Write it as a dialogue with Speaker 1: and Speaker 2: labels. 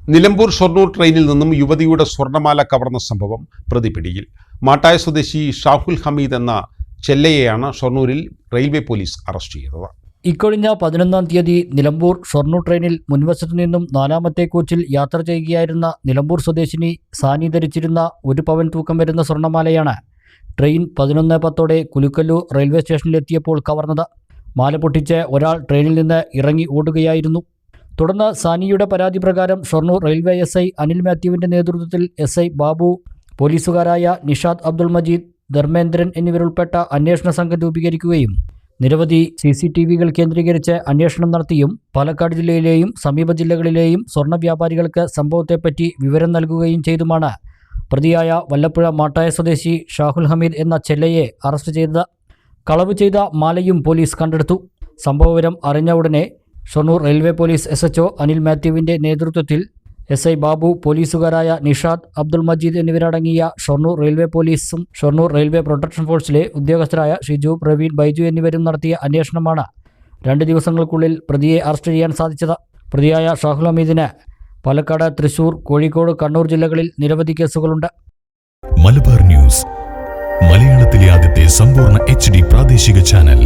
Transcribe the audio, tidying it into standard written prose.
Speaker 1: നിലമ്പൂർ ഷൊർണൂർ ട്രെയിനിൽ നിന്നും യുവതിയുടെ സ്വർണ്ണമാല കവർന്ന സംഭവം പ്രതിപിടിയിൽ. മാട്ടായ സ്വദേശി ഷാഹുൽ ഹമീദ് എന്ന ചെല്ലയെയാണ് ഷൊർണൂരിൽ റെയിൽവേ പോലീസ് അറസ്റ്റ് ചെയ്തത്.
Speaker 2: ഇക്കഴിഞ്ഞ 11-ാം തീയതി നിലമ്പൂർ ഷൊർണൂർ ട്രെയിനിൽ മുൻവശത്തു നിന്നും 4-മത്തെ കോച്ചിൽ യാത്ര ചെയ്യുകയായിരുന്ന നിലമ്പൂർ സ്വദേശിനി സാനി ധരിച്ചിരുന്ന 1 പവൻ തൂക്കം വരുന്ന സ്വർണ്ണമാലയാണ് ട്രെയിൻ 11:10 കുലുക്കല്ലൂർ റെയിൽവേ സ്റ്റേഷനിലെത്തിയപ്പോൾ കവർന്നത്. മാല പൊട്ടിച്ച് ഒരാൾ ട്രെയിനിൽ നിന്ന് ഇറങ്ങി ഓടുകയായിരുന്നു. തുടർന്ന് സാനിയുടെ പരാതി പ്രകാരം ഷൊർണൂർ റെയിൽവേ SI അനിൽ മാത്യുവിൻ്റെ നേതൃത്വത്തിൽ SI ബാബു, പോലീസുകാരായ നിഷാദ് അബ്ദുൾ മജീദ്, ധർമ്മേന്ദ്രൻ എന്നിവരുൾപ്പെട്ട അന്വേഷണ സംഘം രൂപീകരിക്കുകയും നിരവധി CCTVകൾ കേന്ദ്രീകരിച്ച് അന്വേഷണം നടത്തിയും പാലക്കാട് ജില്ലയിലെയും സമീപ ജില്ലകളിലെയും സ്വർണ്ണ വ്യാപാരികൾക്ക് സംഭവത്തെപ്പറ്റി വിവരം നൽകുകയും ചെയ്തുമാണ് പ്രതിയായ വല്ലപ്പുഴ മാട്ടായ സ്വദേശി ഷാഹുൽ ഹമീദ് എന്ന ചെല്ലയെ അറസ്റ്റ് ചെയ്തത്. കളവ് ചെയ്ത മാലയും പോലീസ് കണ്ടെടുത്തു. സംഭവവിവരം അറിഞ്ഞ ഉടനെ Shoranur railway police SHO Anil മാത്യുവിൻ്റെ നേതൃത്വത്തിൽ SI ബാബു, പോലീസുകാരായ നിഷാദ് അബ്ദുൾ മജീദ് എന്നിവരടങ്ങിയ ഷൊർണൂർ റെയിൽവേ പോലീസും ഷൊർണൂർ റെയിൽവേ പ്രൊട്ടക്ഷൻ ഫോഴ്സിലെ ഉദ്യോഗസ്ഥരായ ഷിജു, പ്രവീൺ, ബൈജു എന്നിവരും നടത്തിയ അന്വേഷണമാണ് 2 ദിവസങ്ങൾക്കുള്ളിൽ പ്രതിയെ അറസ്റ്റ് ചെയ്യാൻ സാധിച്ചത്. പ്രതിയായ ഷാഹുൽ ഹമീദിന് പാലക്കാട്, തൃശൂർ, കോഴിക്കോട്, കണ്ണൂർ ജില്ലകളിൽ നിരവധി കേസുകളുണ്ട്.
Speaker 3: മലബാർ ന്യൂസ്, മലയാളത്തിലെ ആദ്യത്തെ സമ്പൂർണ്ണ HD പ്രാദേശിക ചാനൽ.